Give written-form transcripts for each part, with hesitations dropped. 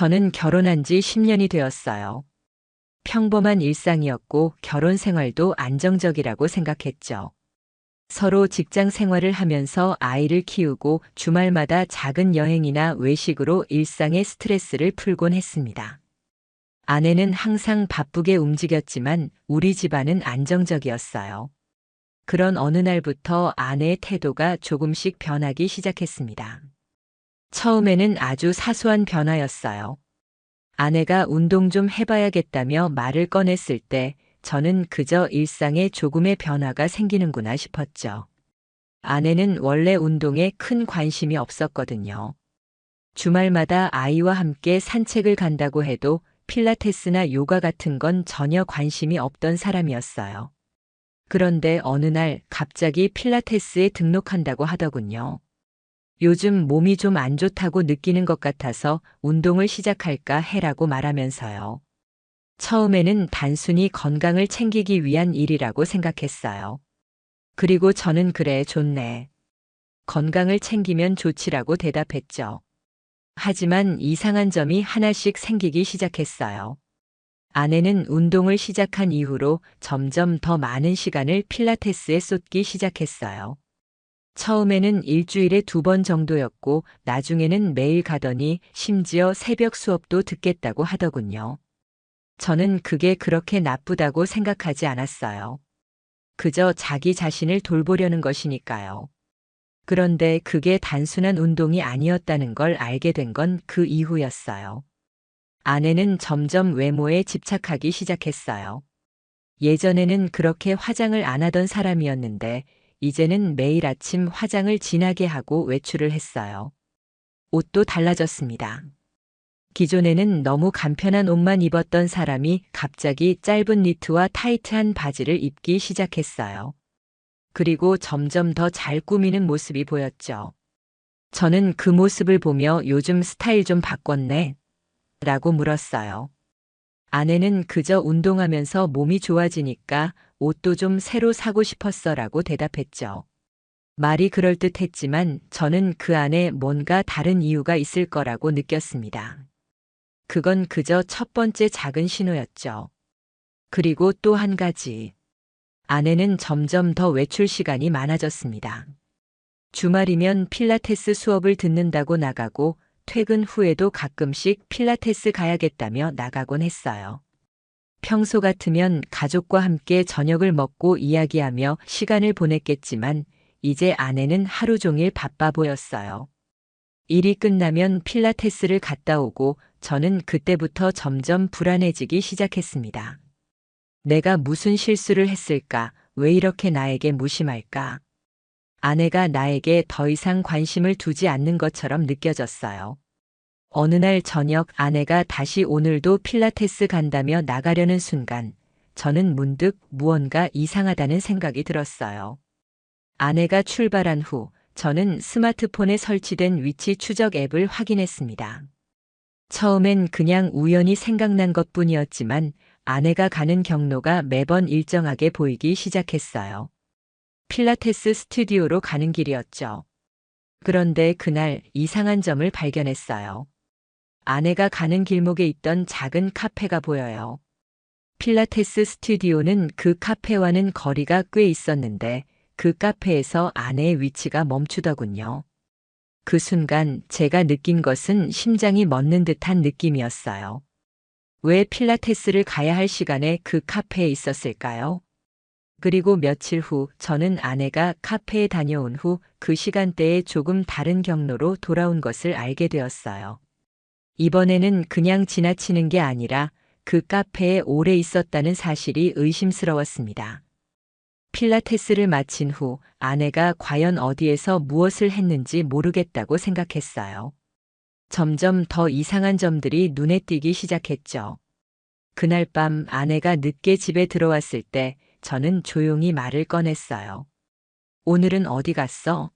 저는 결혼한 지 10년이 되었어요. 평범한 일상이었고 결혼 생활도 안정적이라고 생각했죠. 서로 직장 생활을 하면서 아이를 키우고 주말마다 작은 여행이나 외식으로 일상의 스트레스를 풀곤 했습니다. 아내는 항상 바쁘게 움직였지만 우리 집안은 안정적이었어요. 그런 어느 날부터 아내의 태도가 조금씩 변하기 시작했습니다. 처음에는 아주 사소한 변화였어요. 아내가 운동 좀 해봐야겠다며 말을 꺼냈을 때 저는 그저 일상에 조금의 변화가 생기는구나 싶었죠. 아내는 원래 운동에 큰 관심이 없었거든요. 주말마다 아이와 함께 산책을 간다고 해도 필라테스나 요가 같은 건 전혀 관심이 없던 사람이었어요. 그런데 어느 날 갑자기 필라테스에 등록한다고 하더군요. 요즘 몸이 좀 안 좋다고 느끼는 것 같아서 운동을 시작할까 해라고 말하면서요. 처음에는 단순히 건강을 챙기기 위한 일이라고 생각했어요. 그리고 저는 그래, 좋네. 건강을 챙기면 좋지라고 대답했죠. 하지만 이상한 점이 하나씩 생기기 시작했어요. 아내는 운동을 시작한 이후로 점점 더 많은 시간을 필라테스에 쏟기 시작했어요. 처음에는 일주일에 2번 정도였고 나중에는 매일 가더니 심지어 새벽 수업도 듣겠다고 하더군요. 저는 그게 그렇게 나쁘다고 생각하지 않았어요. 그저 자기 자신을 돌보려는 것이니까요. 그런데 그게 단순한 운동이 아니었다는 걸 알게 된 건 그 이후였어요. 아내는 점점 외모에 집착하기 시작했어요. 예전에는 그렇게 화장을 안 하던 사람이었는데 이제는 매일 아침 화장을 진하게 하고 외출을 했어요. 옷도 달라졌습니다. 기존에는 너무 간편한 옷만 입었던 사람이 갑자기 짧은 니트와 타이트한 바지를 입기 시작했어요. 그리고 점점 더 잘 꾸미는 모습이 보였죠. 저는 그 모습을 보며 요즘 스타일 좀 바꿨네? 라고 물었어요. 아내는 그저 운동하면서 몸이 좋아지니까 옷도 좀 새로 사고 싶었어 라고 대답했죠. 말이 그럴듯했지만 저는 그 안에 뭔가 다른 이유가 있을 거라고 느꼈습니다. 그건 그저 첫 번째 작은 신호였죠. 그리고 또 한 가지. 아내는 점점 더 외출 시간이 많아졌습니다. 주말이면 필라테스 수업을 듣는다고 나가고 퇴근 후에도 가끔씩 필라테스 가야겠다며 나가곤 했어요. 평소 같으면 가족과 함께 저녁을 먹고 이야기하며 시간을 보냈겠지만 이제 아내는 하루 종일 바빠 보였어요. 일이 끝나면 필라테스를 갔다 오고 저는 그때부터 점점 불안해지기 시작했습니다. 내가 무슨 실수를 했을까? 왜 이렇게 나에게 무심할까? 아내가 나에게 더 이상 관심을 두지 않는 것처럼 느껴졌어요. 어느 날 저녁 아내가 다시 오늘도 필라테스 간다며 나가려는 순간 저는 문득 무언가 이상하다는 생각이 들었어요. 아내가 출발한 후 저는 스마트폰에 설치된 위치 추적 앱을 확인했습니다. 처음엔 그냥 우연히 생각난 것뿐이었지만 아내가 가는 경로가 매번 일정하게 보이기 시작했어요. 필라테스 스튜디오로 가는 길이었죠. 그런데 그날 이상한 점을 발견했어요. 아내가 가는 길목에 있던 작은 카페가 보여요. 필라테스 스튜디오는 그 카페와는 거리가 꽤 있었는데 그 카페에서 아내의 위치가 멈추더군요. 그 순간 제가 느낀 것은 심장이 멎는 듯한 느낌이었어요. 왜 필라테스를 가야 할 시간에 그 카페에 있었을까요? 그리고 며칠 후 저는 아내가 카페에 다녀온 후 그 시간대에 조금 다른 경로로 돌아온 것을 알게 되었어요. 이번에는 그냥 지나치는 게 아니라 그 카페에 오래 있었다는 사실이 의심스러웠습니다. 필라테스를 마친 후 아내가 과연 어디에서 무엇을 했는지 모르겠다고 생각했어요. 점점 더 이상한 점들이 눈에 띄기 시작했죠. 그날 밤 아내가 늦게 집에 들어왔을 때 저는 조용히 말을 꺼냈어요. 오늘은 어디 갔어?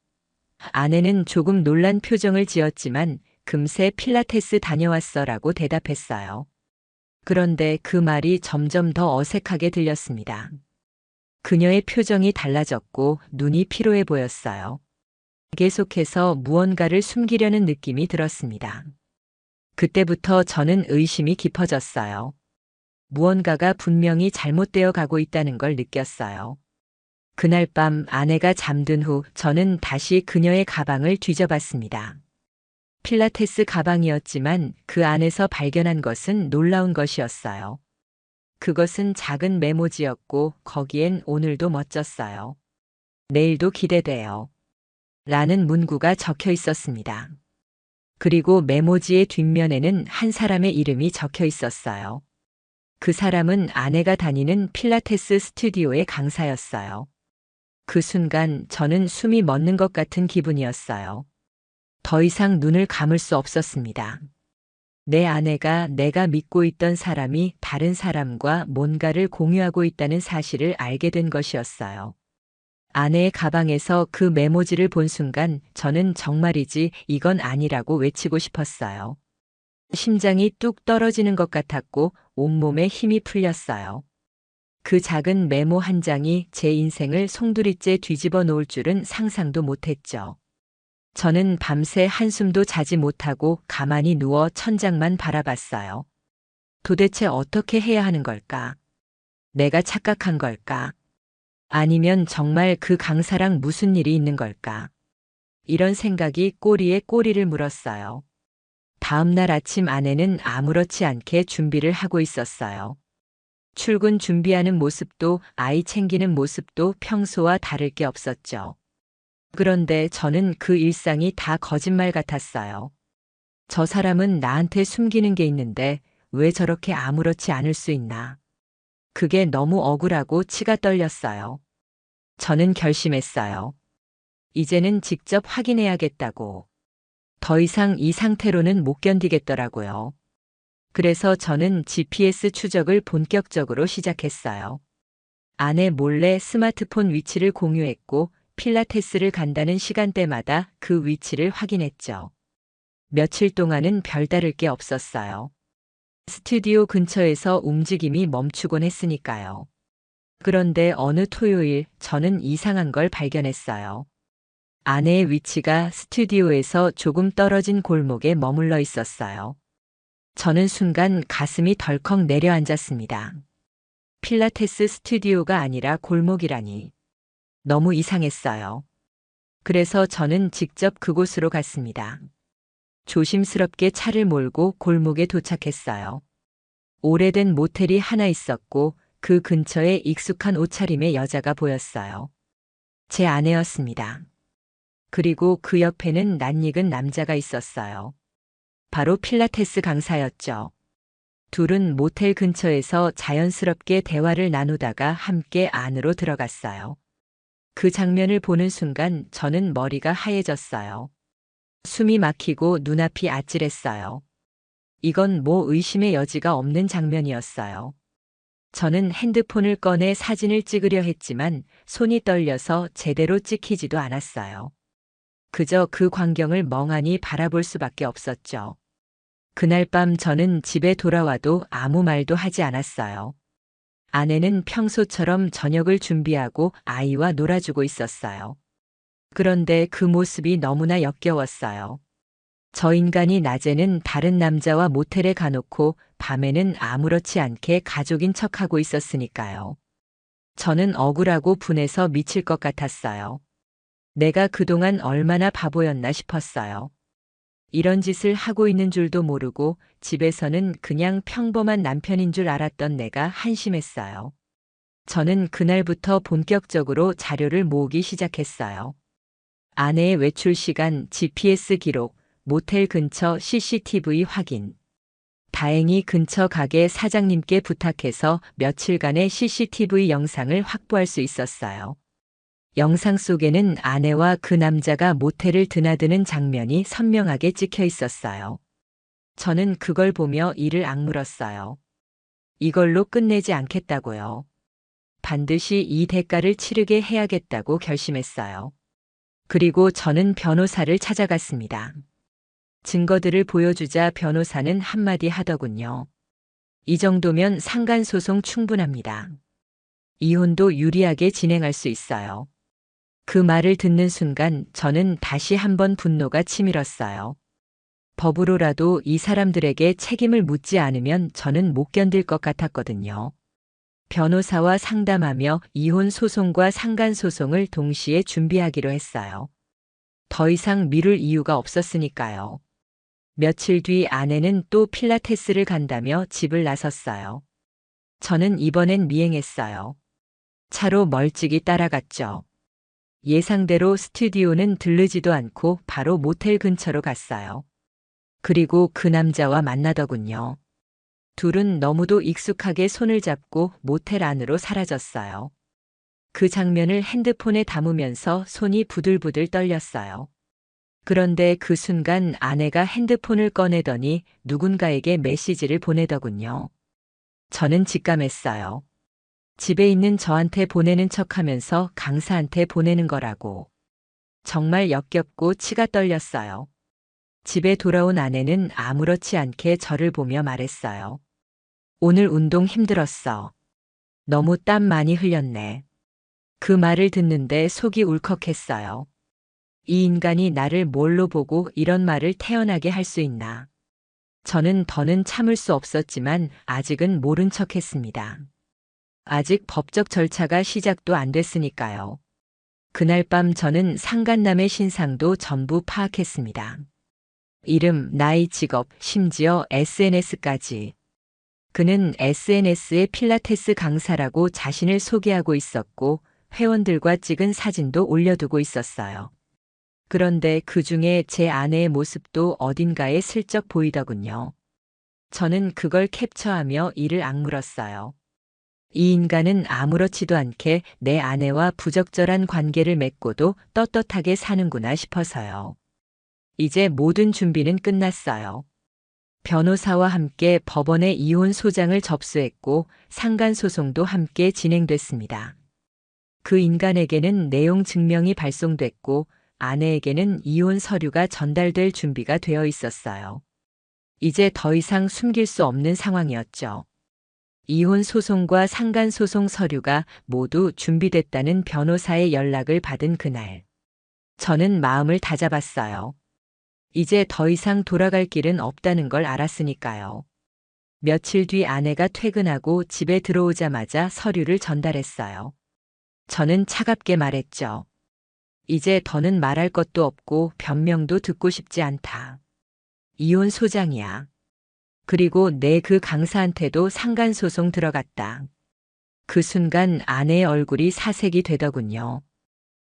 아내는 조금 놀란 표정을 지었지만 금세 필라테스 다녀왔어라고 대답했어요. 그런데 그 말이 점점 더 어색하게 들렸습니다. 그녀의 표정이 달라졌고 눈이 피로해 보였어요. 계속해서 무언가를 숨기려는 느낌이 들었습니다. 그때부터 저는 의심이 깊어졌어요. 무언가가 분명히 잘못되어 가고 있다는 걸 느꼈어요. 그날 밤 아내가 잠든 후 저는 다시 그녀의 가방을 뒤져봤습니다. 필라테스 가방이었지만 그 안에서 발견한 것은 놀라운 것이었어요. 그것은 작은 메모지였고 거기엔 오늘도 멋졌어요. 내일도 기대돼요. 라는 문구가 적혀 있었습니다. 그리고 메모지의 뒷면에는 한 사람의 이름이 적혀 있었어요. 그 사람은 아내가 다니는 필라테스 스튜디오의 강사였어요. 그 순간 저는 숨이 멎는 것 같은 기분이었어요. 더 이상 눈을 감을 수 없었습니다. 내 아내가 내가 믿고 있던 사람이 다른 사람과 뭔가를 공유하고 있다는 사실을 알게 된 것이었어요. 아내의 가방에서 그 메모지를 본 순간 저는 정말이지 이건 아니라고 외치고 싶었어요. 심장이 뚝 떨어지는 것 같았고 온몸에 힘이 풀렸어요. 그 작은 메모 한 장이 제 인생을 송두리째 뒤집어 놓을 줄은 상상도 못했죠. 저는 밤새 한숨도 자지 못하고 가만히 누워 천장만 바라봤어요. 도대체 어떻게 해야 하는 걸까? 내가 착각한 걸까? 아니면 정말 그 강사랑 무슨 일이 있는 걸까? 이런 생각이 꼬리에 꼬리를 물었어요. 다음 날 아침 아내는 아무렇지 않게 준비를 하고 있었어요. 출근 준비하는 모습도 아이 챙기는 모습도 평소와 다를 게 없었죠. 그런데 저는 그 일상이 다 거짓말 같았어요. 저 사람은 나한테 숨기는 게 있는데 왜 저렇게 아무렇지 않을 수 있나? 그게 너무 억울하고 치가 떨렸어요. 저는 결심했어요. 이제는 직접 확인해야겠다고. 더 이상 이 상태로는 못 견디겠더라고요. 그래서 저는 GPS 추적을 본격적으로 시작했어요. 아내 몰래 스마트폰 위치를 공유했고 필라테스를 간다는 시간대마다 그 위치를 확인했죠. 며칠 동안은 별다를 게 없었어요. 스튜디오 근처에서 움직임이 멈추곤 했으니까요. 그런데 어느 토요일 저는 이상한 걸 발견했어요. 아내의 위치가 스튜디오에서 조금 떨어진 골목에 머물러 있었어요. 저는 순간 가슴이 덜컥 내려앉았습니다. 필라테스 스튜디오가 아니라 골목이라니. 너무 이상했어요. 그래서 저는 직접 그곳으로 갔습니다. 조심스럽게 차를 몰고 골목에 도착했어요. 오래된 모텔이 하나 있었고 그 근처에 익숙한 옷차림의 여자가 보였어요. 제 아내였습니다. 그리고 그 옆에는 낯익은 남자가 있었어요. 바로 필라테스 강사였죠. 둘은 모텔 근처에서 자연스럽게 대화를 나누다가 함께 안으로 들어갔어요. 그 장면을 보는 순간 저는 머리가 하얘졌어요. 숨이 막히고 눈앞이 아찔했어요. 이건 뭐 의심의 여지가 없는 장면이었어요. 저는 핸드폰을 꺼내 사진을 찍으려 했지만 손이 떨려서 제대로 찍히지도 않았어요. 그저 그 광경을 멍하니 바라볼 수밖에 없었죠. 그날 밤 저는 집에 돌아와도 아무 말도 하지 않았어요. 아내는 평소처럼 저녁을 준비하고 아이와 놀아주고 있었어요. 그런데 그 모습이 너무나 역겨웠어요. 저 인간이 낮에는 다른 남자와 모텔에 가놓고 밤에는 아무렇지 않게 가족인 척하고 있었으니까요. 저는 억울하고 분해서 미칠 것 같았어요. 내가 그동안 얼마나 바보였나 싶었어요. 이런 짓을 하고 있는 줄도 모르고 집에서는 그냥 평범한 남편인 줄 알았던 내가 한심했어요. 저는 그날부터 본격적으로 자료를 모으기 시작했어요. 아내의 외출 시간, GPS 기록, 모텔 근처 CCTV 확인. 다행히 근처 가게 사장님께 부탁해서 며칠간의 CCTV 영상을 확보할 수 있었어요. 영상 속에는 아내와 그 남자가 모텔을 드나드는 장면이 선명하게 찍혀 있었어요. 저는 그걸 보며 이를 악물었어요. 이걸로 끝내지 않겠다고요. 반드시 이 대가를 치르게 해야겠다고 결심했어요. 그리고 저는 변호사를 찾아갔습니다. 증거들을 보여주자 변호사는 한마디 하더군요. 이 정도면 상간소송 충분합니다. 이혼도 유리하게 진행할 수 있어요. 그 말을 듣는 순간 저는 다시 한번 분노가 치밀었어요. 법으로라도 이 사람들에게 책임을 묻지 않으면 저는 못 견딜 것 같았거든요. 변호사와 상담하며 이혼 소송과 상간 소송을 동시에 준비하기로 했어요. 더 이상 미룰 이유가 없었으니까요. 며칠 뒤 아내는 또 필라테스를 간다며 집을 나섰어요. 저는 이번엔 미행했어요. 차로 멀찍이 따라갔죠. 예상대로 스튜디오는 들르지도 않고 바로 모텔 근처로 갔어요. 그리고 그 남자와 만나더군요. 둘은 너무도 익숙하게 손을 잡고 모텔 안으로 사라졌어요. 그 장면을 핸드폰에 담으면서 손이 부들부들 떨렸어요. 그런데 그 순간 아내가 핸드폰을 꺼내더니 누군가에게 메시지를 보내더군요. 저는 직감했어요. 집에 있는 저한테 보내는 척하면서 강사한테 보내는 거라고. 정말 역겹고 치가 떨렸어요. 집에 돌아온 아내는 아무렇지 않게 저를 보며 말했어요. 오늘 운동 힘들었어. 너무 땀 많이 흘렸네. 그 말을 듣는데 속이 울컥했어요. 이 인간이 나를 뭘로 보고 이런 말을 태연하게 할 수 있나. 저는 더는 참을 수 없었지만 아직은 모른 척했습니다. 아직 법적 절차가 시작도 안 됐으니까요. 그날 밤 저는 상간남의 신상도 전부 파악했습니다. 이름, 나이, 직업, 심지어 SNS까지. 그는 SNS에 필라테스 강사라고 자신을 소개하고 있었고 회원들과 찍은 사진도 올려두고 있었어요. 그런데 그 중에 제 아내의 모습도 어딘가에 슬쩍 보이더군요. 저는 그걸 캡처하며 이를 악물었어요. 이 인간은 아무렇지도 않게 내 아내와 부적절한 관계를 맺고도 떳떳하게 사는구나 싶어서요. 이제 모든 준비는 끝났어요. 변호사와 함께 법원에 이혼 소장을 접수했고 상간소송도 함께 진행됐습니다. 그 인간에게는 내용 증명이 발송됐고 아내에게는 이혼 서류가 전달될 준비가 되어 있었어요. 이제 더 이상 숨길 수 없는 상황이었죠. 이혼 소송과 상간 소송 서류가 모두 준비됐다는 변호사의 연락을 받은 그날. 저는 마음을 다잡았어요. 이제 더 이상 돌아갈 길은 없다는 걸 알았으니까요. 며칠 뒤 아내가 퇴근하고 집에 들어오자마자 서류를 전달했어요. 저는 차갑게 말했죠. 이제 더는 말할 것도 없고 변명도 듣고 싶지 않다. 이혼 소장이야. 그리고 내 그 강사한테도 상간소송 들어갔다. 그 순간 아내의 얼굴이 사색이 되더군요.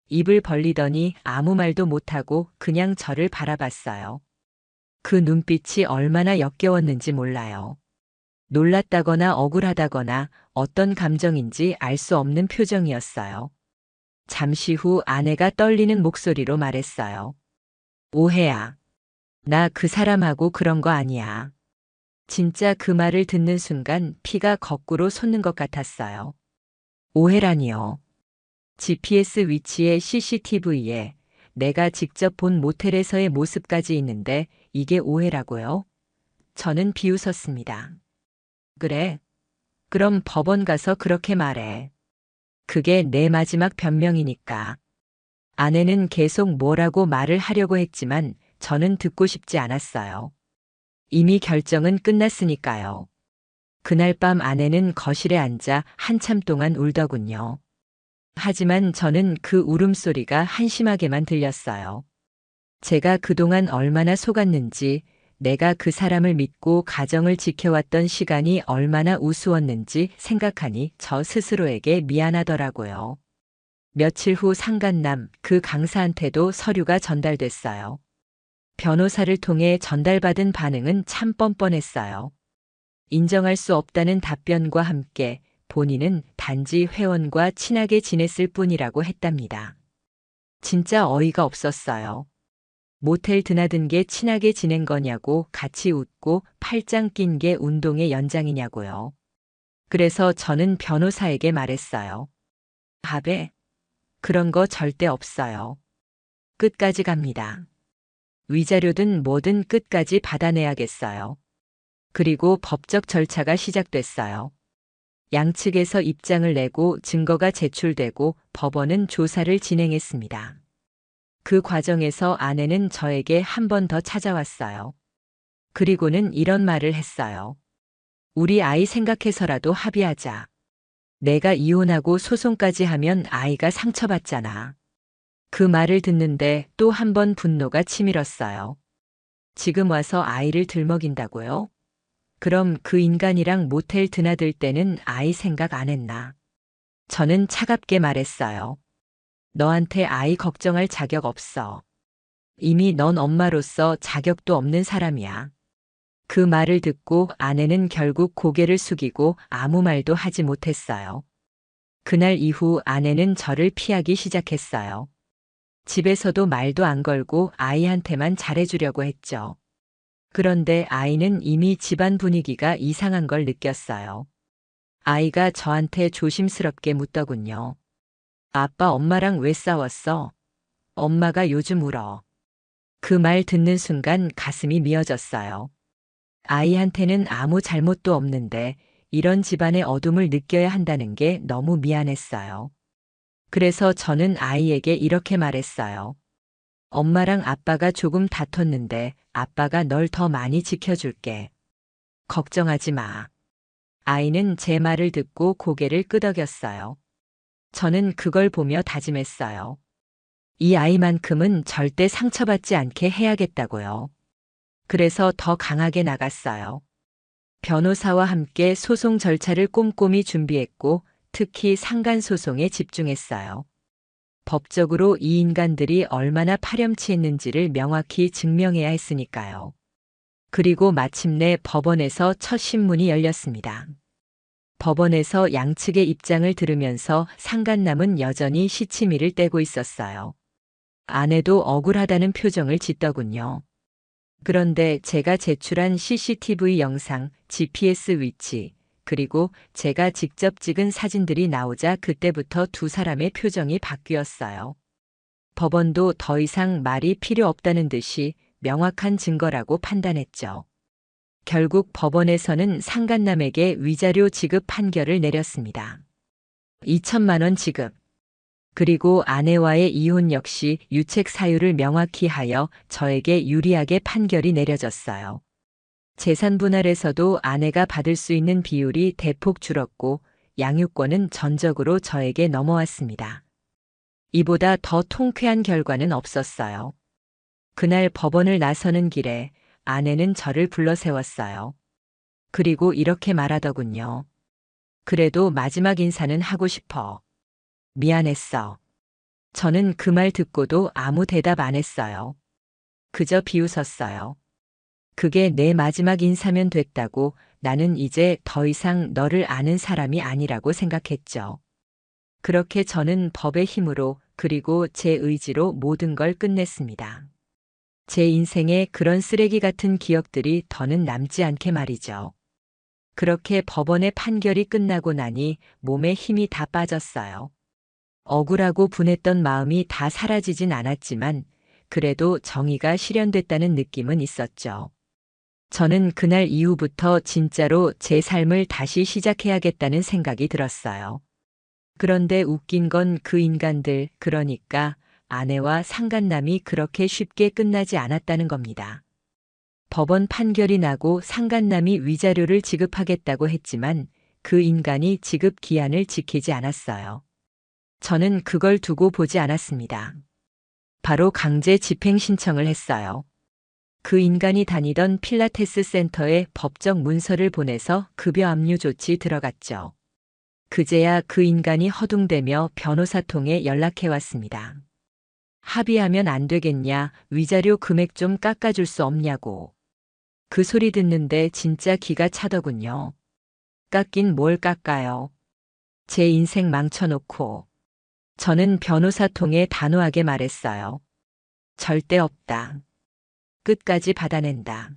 입을 벌리더니 아무 말도 못하고 그냥 저를 바라봤어요. 그 눈빛이 얼마나 역겨웠는지 몰라요. 놀랐다거나 억울하다거나 어떤 감정인지 알 수 없는 표정이었어요. 잠시 후 아내가 떨리는 목소리로 말했어요. 오해야. 나 그 사람하고 그런 거 아니야. 진짜 그 말을 듣는 순간 피가 거꾸로 솟는 것 같았어요. 오해라니요. GPS 위치에 CCTV에 내가 직접 본 모텔에서의 모습까지 있는데 이게 오해라고요? 저는 비웃었습니다. 그래. 그럼 법원 가서 그렇게 말해. 그게 내 마지막 변명이니까. 아내는 계속 뭐라고 말을 하려고 했지만 저는 듣고 싶지 않았어요. 이미 결정은 끝났으니까요. 그날 밤 아내는 거실에 앉아 한참 동안 울더군요. 하지만 저는 그 울음소리가 한심하게만 들렸어요. 제가 그동안 얼마나 속았는지, 내가 그 사람을 믿고 가정을 지켜왔던 시간이 얼마나 우스웠는지 생각하니 저 스스로에게 미안하더라고요. 며칠 후 상간남 그 강사한테도 서류가 전달됐어요. 변호사를 통해 전달받은 반응은 참 뻔뻔했어요. 인정할 수 없다는 답변과 함께 본인은 단지 회원과 친하게 지냈을 뿐이라고 했답니다. 진짜 어이가 없었어요. 모텔 드나든 게 친하게 지낸 거냐고 같이 웃고 팔짱 낀 게 운동의 연장이냐고요. 그래서 저는 변호사에게 말했어요. 밥에 그런 거 절대 없어요. 끝까지 갑니다. 위자료든 뭐든 끝까지 받아내야겠어요. 그리고 법적 절차가 시작됐어요. 양측에서 입장을 내고 증거가 제출되고 법원은 조사를 진행했습니다. 그 과정에서 아내는 저에게 한 번 더 찾아왔어요. 그리고는 이런 말을 했어요. 우리 아이 생각해서라도 합의하자. 내가 이혼하고 소송까지 하면 아이가 상처받잖아. 그 말을 듣는데 또 한 번 분노가 치밀었어요. 지금 와서 아이를 들먹인다고요? 그럼 그 인간이랑 모텔 드나들 때는 아이 생각 안 했나? 저는 차갑게 말했어요. 너한테 아이 걱정할 자격 없어. 이미 넌 엄마로서 자격도 없는 사람이야. 그 말을 듣고 아내는 결국 고개를 숙이고 아무 말도 하지 못했어요. 그날 이후 아내는 저를 피하기 시작했어요. 집에서도 말도 안 걸고 아이한테만 잘해주려고 했죠. 그런데 아이는 이미 집안 분위기가 이상한 걸 느꼈어요. 아이가 저한테 조심스럽게 묻더군요. 아빠 엄마랑 왜 싸웠어? 엄마가 요즘 울어. 그 말 듣는 순간 가슴이 미어졌어요. 아이한테는 아무 잘못도 없는데 이런 집안의 어둠을 느껴야 한다는 게 너무 미안했어요. 그래서 저는 아이에게 이렇게 말했어요. 엄마랑 아빠가 조금 다퉜는데 아빠가 널 더 많이 지켜줄게. 걱정하지 마. 아이는 제 말을 듣고 고개를 끄덕였어요. 저는 그걸 보며 다짐했어요. 이 아이만큼은 절대 상처받지 않게 해야겠다고요. 그래서 더 강하게 나갔어요. 변호사와 함께 소송 절차를 꼼꼼히 준비했고 특히 상간소송에 집중했어요. 법적으로 이 인간들이 얼마나 파렴치했는지를 명확히 증명해야 했으니까요. 그리고 마침내 법원에서 첫 신문이 열렸습니다. 법원에서 양측의 입장을 들으면서 상간남은 여전히 시치미를 떼고 있었어요. 아내도 억울하다는 표정을 짓더군요. 그런데 제가 제출한 CCTV 영상, GPS 위치, 그리고 제가 직접 찍은 사진들이 나오자 그때부터 두 사람의 표정이 바뀌었어요. 법원도 더 이상 말이 필요 없다는 듯이 명확한 증거라고 판단했죠. 결국 법원에서는 상간남에게 위자료 지급 판결을 내렸습니다. 2천만 원 지급. 그리고 아내와의 이혼 역시 유책 사유를 명확히 하여 저에게 유리하게 판결이 내려졌어요. 재산 분할에서도 아내가 받을 수 있는 비율이 대폭 줄었고 양육권은 전적으로 저에게 넘어왔습니다. 이보다 더 통쾌한 결과는 없었어요. 그날 법원을 나서는 길에 아내는 저를 불러 세웠어요. 그리고 이렇게 말하더군요. 그래도 마지막 인사는 하고 싶어. 미안했어. 저는 그 말 듣고도 아무 대답 안 했어요. 그저 비웃었어요. 그게 내 마지막 인사면 됐다고 나는 이제 더 이상 너를 아는 사람이 아니라고 생각했죠. 그렇게 저는 법의 힘으로 그리고 제 의지로 모든 걸 끝냈습니다. 제 인생에 그런 쓰레기 같은 기억들이 더는 남지 않게 말이죠. 그렇게 법원의 판결이 끝나고 나니 몸에 힘이 다 빠졌어요. 억울하고 분했던 마음이 다 사라지진 않았지만 그래도 정의가 실현됐다는 느낌은 있었죠. 저는 그날 이후부터 진짜로 제 삶을 다시 시작해야겠다는 생각이 들었어요. 그런데 웃긴 건 그 인간들, 그러니까 아내와 상간남이 그렇게 쉽게 끝나지 않았다는 겁니다. 법원 판결이 나고 상간남이 위자료를 지급하겠다고 했지만 그 인간이 지급 기한을 지키지 않았어요. 저는 그걸 두고 보지 않았습니다. 바로 강제 집행 신청을 했어요. 그 인간이 다니던 필라테스 센터에 법적 문서를 보내서 급여 압류 조치 들어갔죠. 그제야 그 인간이 허둥대며 변호사 통해 연락해 왔습니다. 합의하면 안 되겠냐, 위자료 금액 좀 깎아줄 수 없냐고. 그 소리 듣는데 진짜 기가 차더군요. 깎긴 뭘 깎아요. 제 인생 망쳐놓고. 저는 변호사 통해 단호하게 말했어요. 절대 없다. 끝까지 받아낸다.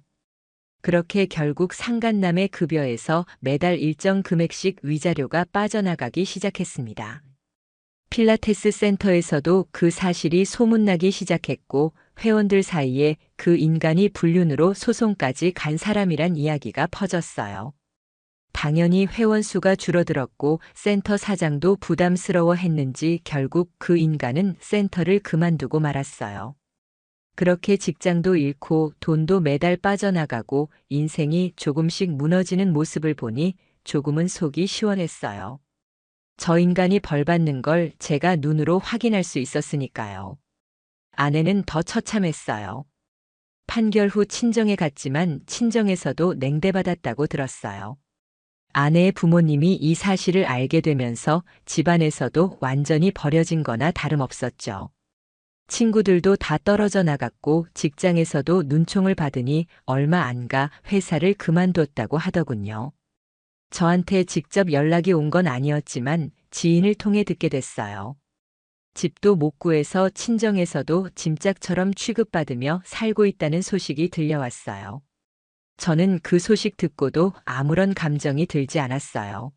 그렇게 결국 상간남의 급여에서 매달 일정 금액씩 위자료가 빠져나가기 시작했습니다. 필라테스 센터에서도 그 사실이 소문나기 시작했고 회원들 사이에 그 인간이 불륜으로 소송까지 간 사람이란 이야기가 퍼졌어요. 당연히 회원 수가 줄어들었고 센터 사장도 부담스러워했는지 결국 그 인간은 센터를 그만두고 말았어요. 그렇게 직장도 잃고 돈도 매달 빠져나가고 인생이 조금씩 무너지는 모습을 보니 조금은 속이 시원했어요. 저 인간이 벌 받는 걸 제가 눈으로 확인할 수 있었으니까요. 아내는 더 처참했어요. 판결 후 친정에 갔지만 친정에서도 냉대받았다고 들었어요. 아내의 부모님이 이 사실을 알게 되면서 집안에서도 완전히 버려진 거나 다름없었죠. 친구들도 다 떨어져 나갔고 직장에서도 눈총을 받으니 얼마 안 가 회사를 그만뒀다고 하더군요. 저한테 직접 연락이 온 건 아니었지만 지인을 통해 듣게 됐어요. 집도 못 구해서 친정에서도 짐짝처럼 취급받으며 살고 있다는 소식이 들려왔어요. 저는 그 소식 듣고도 아무런 감정이 들지 않았어요.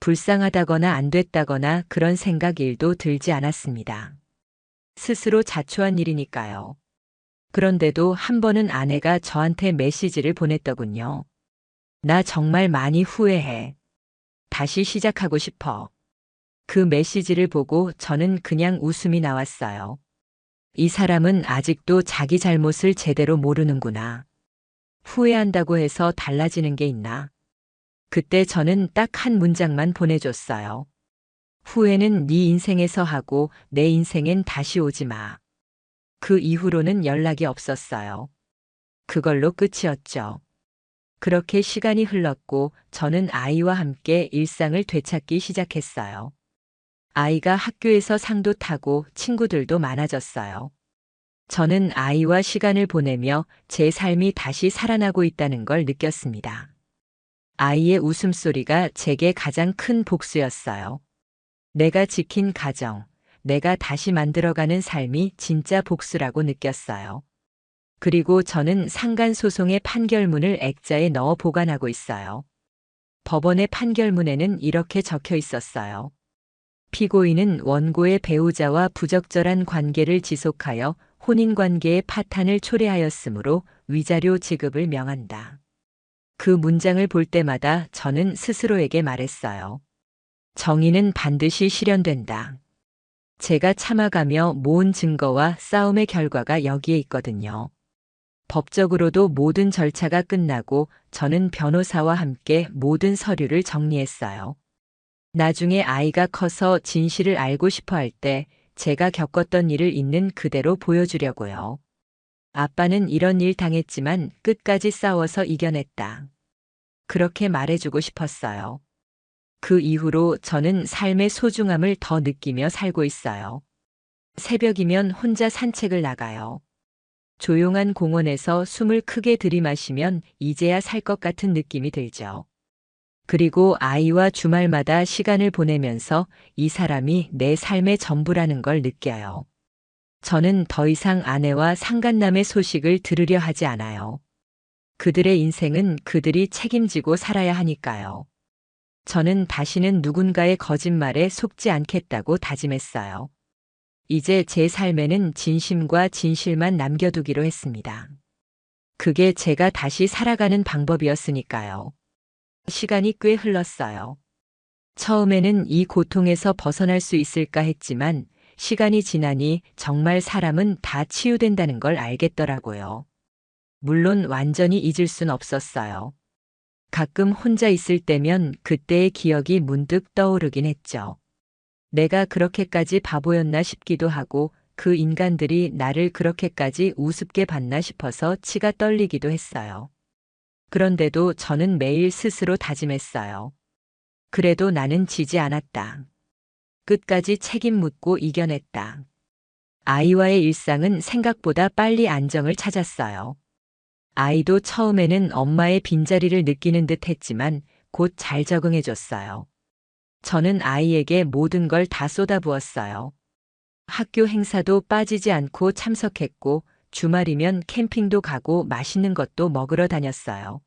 불쌍하다거나 안 됐다거나 그런 생각 일도 들지 않았습니다. 스스로 자초한 일이니까요. 그런데도 한 번은 아내가 저한테 메시지를 보냈더군요. 나 정말 많이 후회해. 다시 시작하고 싶어. 그 메시지를 보고 저는 그냥 웃음이 나왔어요. 이 사람은 아직도 자기 잘못을 제대로 모르는구나. 후회한다고 해서 달라지는 게 있나? 그때 저는 딱 한 문장만 보내줬어요. 후회는 네 인생에서 하고 내 인생엔 다시 오지 마. 그 이후로는 연락이 없었어요. 그걸로 끝이었죠. 그렇게 시간이 흘렀고 저는 아이와 함께 일상을 되찾기 시작했어요. 아이가 학교에서 상도 타고 친구들도 많아졌어요. 저는 아이와 시간을 보내며 제 삶이 다시 살아나고 있다는 걸 느꼈습니다. 아이의 웃음소리가 제게 가장 큰 복수였어요. 내가 지킨 가정, 내가 다시 만들어가는 삶이 진짜 복수라고 느꼈어요. 그리고 저는 상간소송의 판결문을 액자에 넣어 보관하고 있어요. 법원의 판결문에는 이렇게 적혀 있었어요. 피고인은 원고의 배우자와 부적절한 관계를 지속하여 혼인관계의 파탄을 초래하였으므로 위자료 지급을 명한다. 그 문장을 볼 때마다 저는 스스로에게 말했어요. 정의는 반드시 실현된다. 제가 참아가며 모은 증거와 싸움의 결과가 여기에 있거든요. 법적으로도 모든 절차가 끝나고 저는 변호사와 함께 모든 서류를 정리했어요. 나중에 아이가 커서 진실을 알고 싶어 할 때 제가 겪었던 일을 있는 그대로 보여주려고요. 아빠는 이런 일 당했지만 끝까지 싸워서 이겨냈다. 그렇게 말해주고 싶었어요. 그 이후로 저는 삶의 소중함을 더 느끼며 살고 있어요. 새벽이면 혼자 산책을 나가요. 조용한 공원에서 숨을 크게 들이마시면 이제야 살 것 같은 느낌이 들죠. 그리고 아이와 주말마다 시간을 보내면서 이 사람이 내 삶의 전부라는 걸 느껴요. 저는 더 이상 아내와 상간남의 소식을 들으려 하지 않아요. 그들의 인생은 그들이 책임지고 살아야 하니까요. 저는 다시는 누군가의 거짓말에 속지 않겠다고 다짐했어요. 이제 제 삶에는 진심과 진실만 남겨두기로 했습니다. 그게 제가 다시 살아가는 방법이었으니까요. 시간이 꽤 흘렀어요. 처음에는 이 고통에서 벗어날 수 있을까 했지만 시간이 지나니 정말 사람은 다 치유된다는 걸 알겠더라고요. 물론 완전히 잊을 순 없었어요. 가끔 혼자 있을 때면 그때의 기억이 문득 떠오르긴 했죠. 내가 그렇게까지 바보였나 싶기도 하고 그 인간들이 나를 그렇게까지 우습게 봤나 싶어서 치가 떨리기도 했어요. 그런데도 저는 매일 스스로 다짐했어요. 그래도 나는 지지 않았다. 끝까지 책임 묻고 이겨냈다. 아이와의 일상은 생각보다 빨리 안정을 찾았어요. 아이도 처음에는 엄마의 빈자리를 느끼는 듯 했지만 곧 잘 적응해줬어요. 저는 아이에게 모든 걸 다 쏟아부었어요. 학교 행사도 빠지지 않고 참석했고 주말이면 캠핑도 가고 맛있는 것도 먹으러 다녔어요.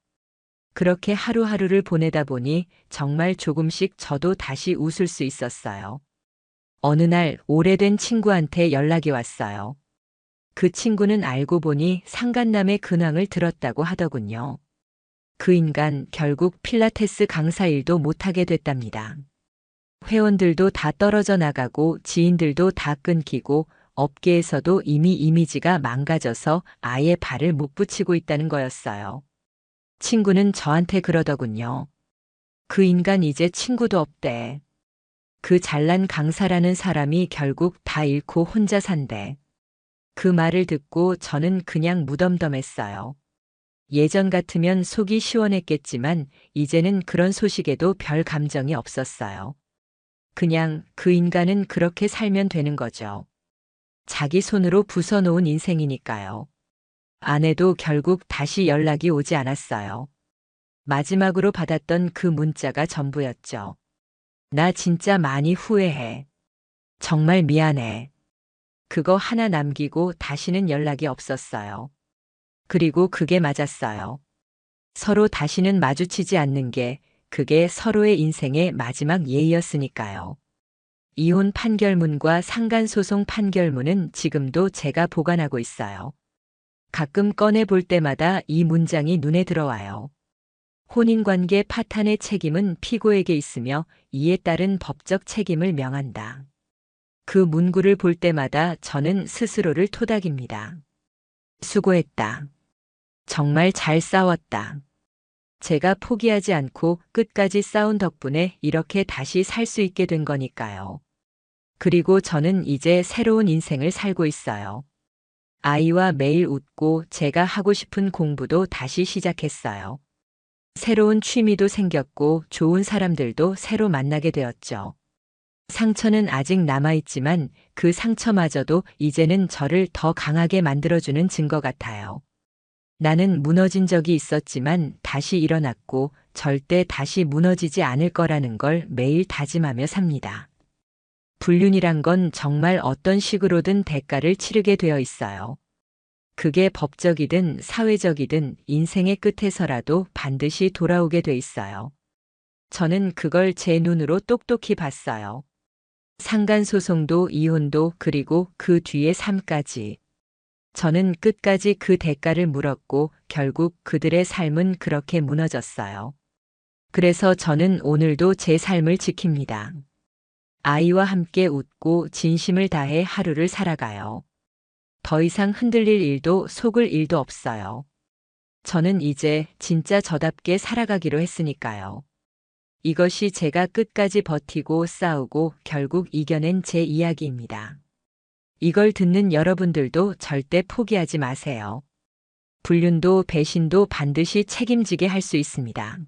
그렇게 하루하루를 보내다 보니 정말 조금씩 저도 다시 웃을 수 있었어요. 어느 날 오래된 친구한테 연락이 왔어요. 그 친구는 알고 보니 상간남의 근황을 들었다고 하더군요. 그 인간 결국 필라테스 강사 일도 못하게 됐답니다. 회원들도 다 떨어져 나가고 지인들도 다 끊기고 업계에서도 이미 이미지가 망가져서 아예 발을 못 붙이고 있다는 거였어요. 친구는 저한테 그러더군요. 그 인간 이제 친구도 없대. 그 잘난 강사라는 사람이 결국 다 잃고 혼자 산대. 그 말을 듣고 저는 그냥 무덤덤했어요. 예전 같으면 속이 시원했겠지만 이제는 그런 소식에도 별 감정이 없었어요. 그냥 그 인간은 그렇게 살면 되는 거죠. 자기 손으로 부숴놓은 인생이니까요. 아내도 결국 다시 연락이 오지 않았어요. 마지막으로 받았던 그 문자가 전부였죠. 나 진짜 많이 후회해. 정말 미안해. 그거 하나 남기고 다시는 연락이 없었어요. 그리고 그게 맞았어요. 서로 다시는 마주치지 않는 게 그게 서로의 인생의 마지막 예의였으니까요. 이혼 판결문과 상간소송 판결문은 지금도 제가 보관하고 있어요. 가끔 꺼내 볼 때마다 이 문장이 눈에 들어와요. 혼인관계 파탄의 책임은 피고에게 있으며 이에 따른 법적 책임을 명한다. 그 문구를 볼 때마다 저는 스스로를 토닥입니다. 수고했다. 정말 잘 싸웠다. 제가 포기하지 않고 끝까지 싸운 덕분에 이렇게 다시 살 수 있게 된 거니까요. 그리고 저는 이제 새로운 인생을 살고 있어요. 아이와 매일 웃고 제가 하고 싶은 공부도 다시 시작했어요. 새로운 취미도 생겼고 좋은 사람들도 새로 만나게 되었죠. 상처는 아직 남아있지만 그 상처마저도 이제는 저를 더 강하게 만들어주는 증거 같아요. 나는 무너진 적이 있었지만 다시 일어났고 절대 다시 무너지지 않을 거라는 걸 매일 다짐하며 삽니다. 불륜이란 건 정말 어떤 식으로든 대가를 치르게 되어 있어요. 그게 법적이든 사회적이든 인생의 끝에서라도 반드시 돌아오게 돼 있어요. 저는 그걸 제 눈으로 똑똑히 봤어요. 상간소송도 이혼도 그리고 그 뒤의 삶까지. 저는 끝까지 그 대가를 물었고 결국 그들의 삶은 그렇게 무너졌어요. 그래서 저는 오늘도 제 삶을 지킵니다. 아이와 함께 웃고 진심을 다해 하루를 살아가요. 더 이상 흔들릴 일도 속을 일도 없어요. 저는 이제 진짜 저답게 살아가기로 했으니까요. 이것이 제가 끝까지 버티고 싸우고 결국 이겨낸 제 이야기입니다. 이걸 듣는 여러분들도 절대 포기하지 마세요. 불륜도 배신도 반드시 책임지게 할 수 있습니다.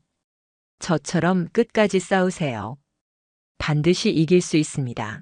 저처럼 끝까지 싸우세요. 반드시 이길 수 있습니다.